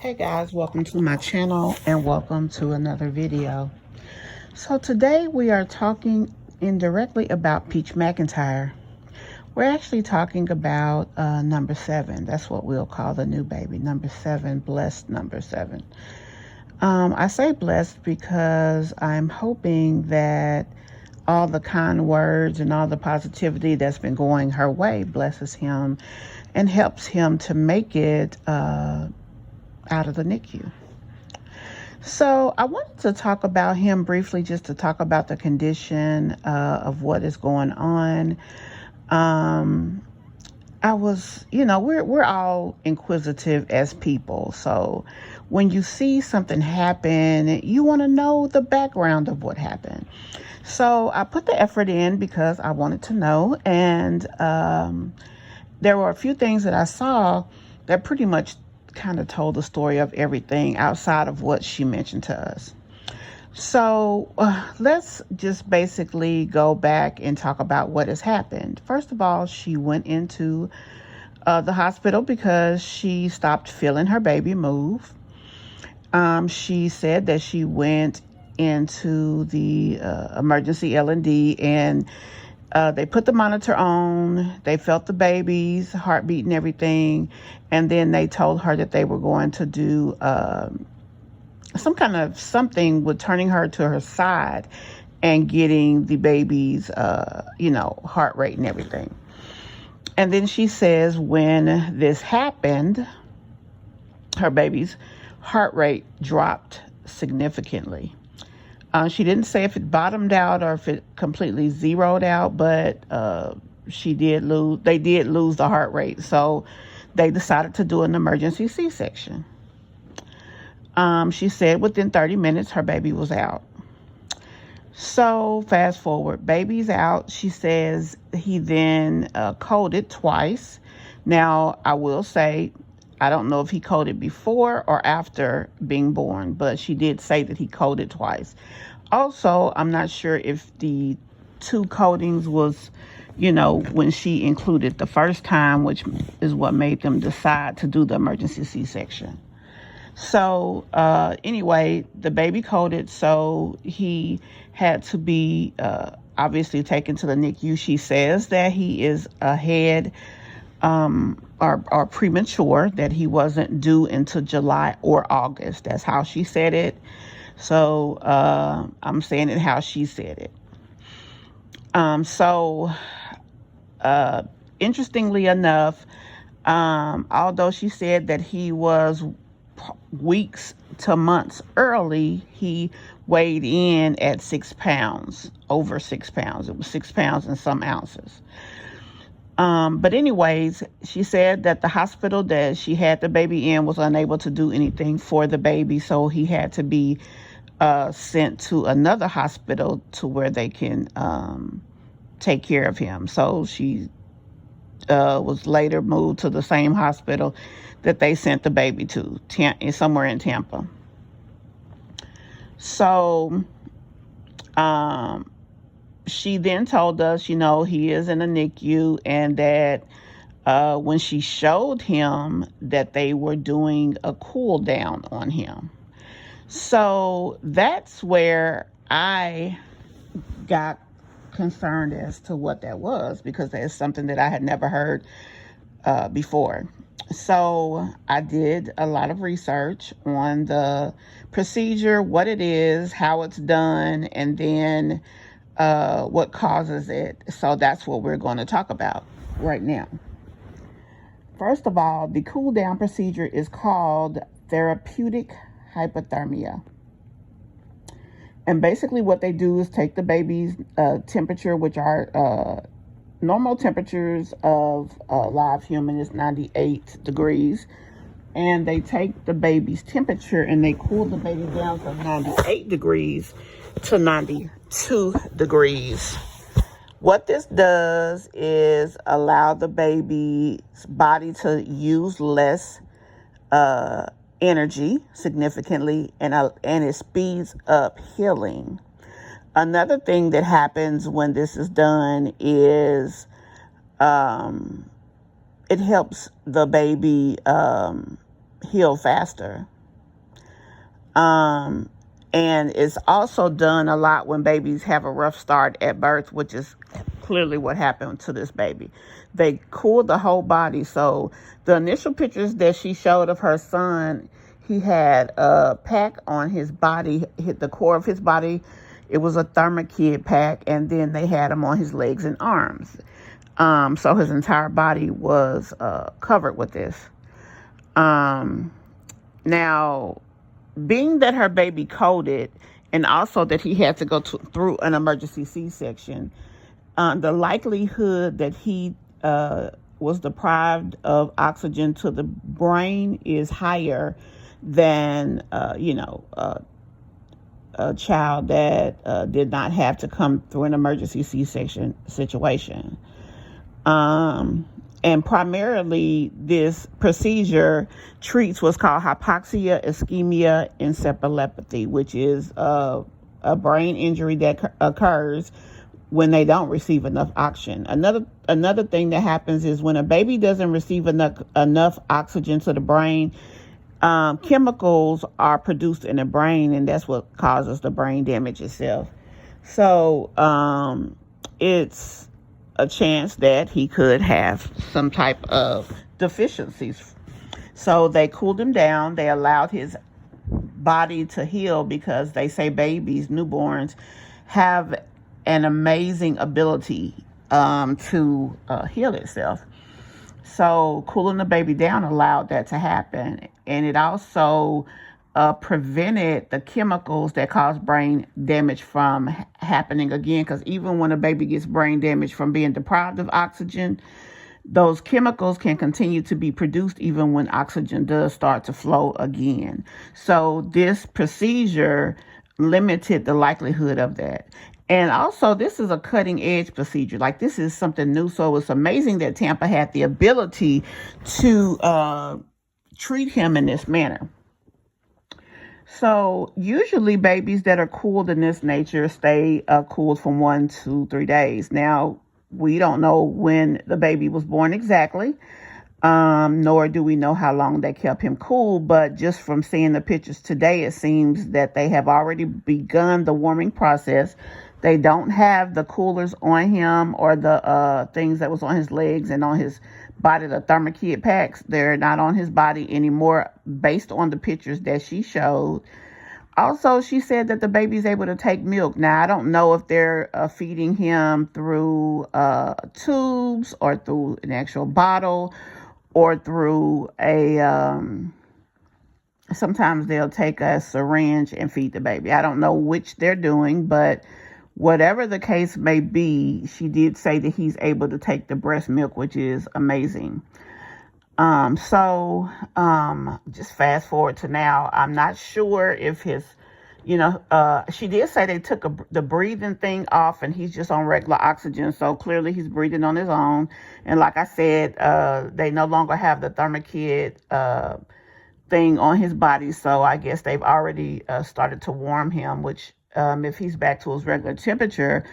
Hey guys, welcome to my channel and welcome to another video. So today we are talking indirectly about Peach McIntyre. We're actually talking about number 7. That's what we'll call the new baby, number 7, blessed number 7. I say blessed because I'm hoping that all the kind words and all the positivity that's been going her way blesses him and helps him to make it out of the NICU. So I wanted to talk about him briefly, just to talk about the condition of what is going on. I was, we're all inquisitive as people. So when you see something happen, you want to know the background of what happened. So I put the effort in because I wanted to know. And there were a few things that I saw that pretty much kind of told the story of everything outside of what she mentioned to us. So let's just basically go back and talk about what has happened. First of all, she went into the hospital because she stopped feeling her baby move. She said that she went into the emergency L&D and they put the monitor on, they felt the baby's heartbeat and everything, and then they told her that they were going to do some kind of something with turning her to her side and getting the baby's, heart rate and everything. And then she says when this happened, her baby's heart rate dropped significantly. She didn't say if it bottomed out or if it completely zeroed out, but they did lose the heart rate. So they decided to do an emergency C-section. She said within 30 minutes, her baby was out. So fast forward, baby's out. She says he then coded twice. Now, I will say, I don't know if he coded before or after being born, but she did say that he coded twice. Also, I'm not sure if the 2 codings was, when she included the first time, which is what made them decide to do the emergency C-section. So anyway, the baby coded, so he had to be obviously taken to the NICU. She says that he is ahead or premature, that he wasn't due until July or August. That's how she said it. So I'm saying it how she said it. Interestingly enough, although she said that he was weeks to months early, he weighed in at 6 pounds, over 6 pounds. It was 6 pounds and some ounces. But anyways, she said that the hospital that she had the baby in was unable to do anything for the baby. So he had to be sent to another hospital to where they can take care of him. So she was later moved to the same hospital that they sent the baby to, somewhere in Tampa. So she then told us, he is in a NICU, and that when she showed him that they were doing a cool down on him. So that's where I got concerned as to what that was, because that's something that I had never heard before. So I did a lot of research on the procedure, what it is, how it's done, and then what causes it. So that's what we're going to talk about right now. First of all, the cool down procedure is called Therapeutic hypothermia. And basically what they do is take the baby's temperature, which are normal temperatures of a live human is 98 degrees. And they take the baby's temperature and they cool the baby down from 98 degrees to 92 degrees. What this does is allow the baby's body to use less energy significantly, and it speeds up healing. Another thing that happens when this is done is it helps the baby heal faster. Um, and it's also done a lot when babies have a rough start at birth, which is clearly what happened to this baby. They cooled the whole body. So the initial pictures that she showed of her son, he had a pack on his body, hit the core of his body. It was a Therapeutic pack, and then they had him on his legs and arms. So his entire body was covered with this. Now, being that her baby coded, and also that he had to go through an emergency C-section, the likelihood that he was deprived of oxygen to the brain is higher than, a child that did not have to come through an emergency C-section situation. And primarily, this procedure treats what's called hypoxia, ischemia, encephalopathy, which is a brain injury that occurs when they don't receive enough oxygen. Another thing that happens is when a baby doesn't receive enough oxygen to the brain, chemicals are produced in the brain, and that's what causes the brain damage itself. So it's a chance that he could have some type of deficiencies. So they cooled him down. They allowed his body to heal, because they say babies, newborns, have an amazing ability to heal itself. So cooling the baby down allowed that to happen. And it also prevented the chemicals that cause brain damage from happening again. Because even when a baby gets brain damage from being deprived of oxygen, those chemicals can continue to be produced even when oxygen does start to flow again. So this procedure limited the likelihood of that. And also, this is a cutting edge procedure. Like, this is something new. So it's amazing that Tampa had the ability to treat him in this manner. So usually babies that are cooled in this nature stay cooled from 1 to 3 days. Now, we don't know when the baby was born exactly, nor do we know how long they kept him cool. But just from seeing the pictures today, it seems that they have already begun the warming process. They don't have the coolers on him or the things that was on his legs and on his body, the Therapeutic packs. They're not on his body anymore based on the pictures that she showed. Also, she said that the baby's able to take milk. Now, I don't know if they're feeding him through tubes or through an actual bottle or through sometimes they'll take a syringe and feed the baby. I don't know which they're doing, but whatever the case may be, she did say that he's able to take the breast milk, which is amazing. Just fast forward to now. I'm not sure if his, she did say they took the breathing thing off and he's just on regular oxygen. So clearly he's breathing on his own. And like I said, they no longer have the Therapeutic thing on his body. So I guess they've already started to warm him, which if he's back to his regular temperature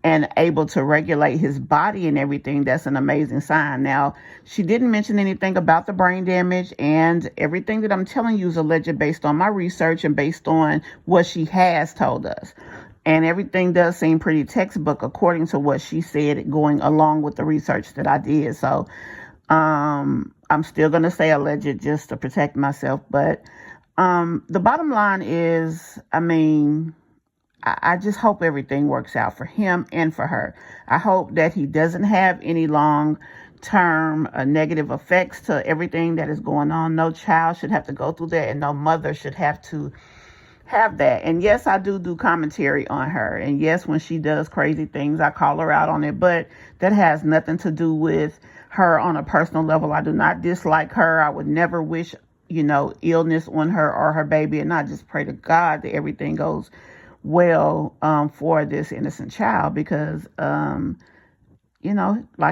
and able to regulate his body and everything, that's an amazing sign. Now, she didn't mention anything about the brain damage, and everything that I'm telling you is alleged based on my research and based on what she has told us. And everything does seem pretty textbook according to what she said, going along with the research that I did. So I'm still going to say alleged just to protect myself. But the bottom line is, I just hope everything works out for him and for her. I hope that he doesn't have any long-term negative effects to everything that is going on. No child should have to go through that, and no mother should have to have that. And yes, I do commentary on her. And yes, when she does crazy things, I call her out on it. But that has nothing to do with her on a personal level. I do not dislike her. I would never wish, illness on her or her baby. And I just pray to God that everything goes well for this innocent child, because like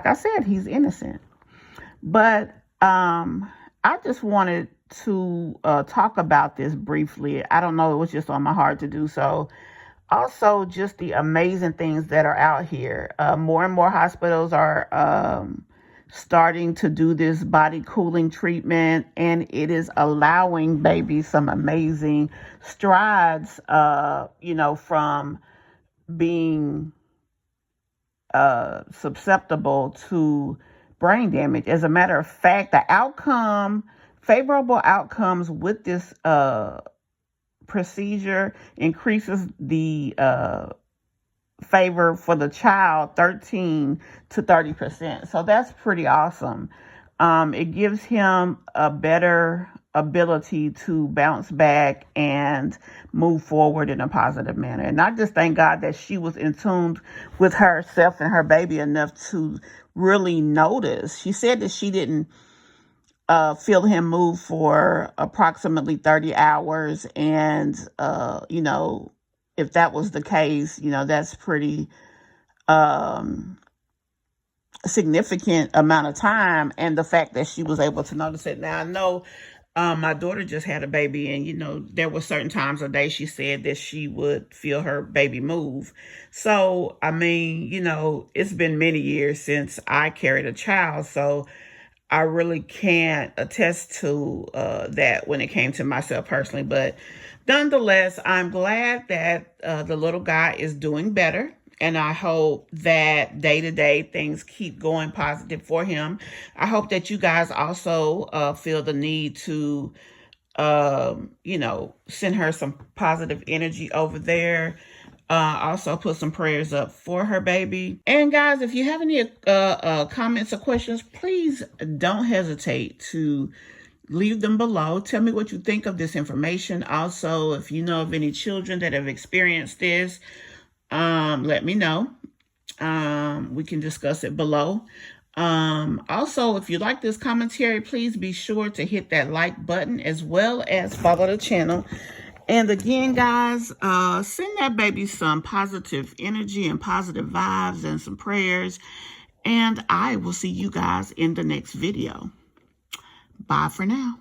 I said, he's innocent. But I just wanted to talk about this briefly. I don't know, it was just on my heart to do so. Also, just the amazing things that are out here. More and more hospitals are starting to do this body cooling treatment, and it is allowing baby some amazing strides, from being susceptible to brain damage. As a matter of fact, favorable outcomes with this procedure increases the favor for the child 13 to 30%. So that's pretty awesome. It gives him a better ability to bounce back and move forward in a positive manner. And I just thank God that she was in tune with herself and her baby enough to really notice. She said that she didn't feel him move for approximately 30 hours. And, if that was the case, that's pretty significant amount of time. And the fact that she was able to notice it. Now, I know my daughter just had a baby, and, there were certain times of day she said that she would feel her baby move. So, I mean, it's been many years since I carried a child. So I really can't attest to that when it came to myself personally. But nonetheless, I'm glad that the little guy is doing better. And I hope that day to day things keep going positive for him. I hope that you guys also feel the need to, send her some positive energy over there. Also put some prayers up for her baby. And guys, if you have any comments or questions, please don't hesitate to leave them below. Tell me what you think of this information. Also, if you know of any children that have experienced this, let me know. We can discuss it below. Also, if you like this commentary, please be sure to hit that like button as well as follow the channel. And again, guys, send that baby some positive energy and positive vibes and some prayers. And I will see you guys in the next video. Bye for now.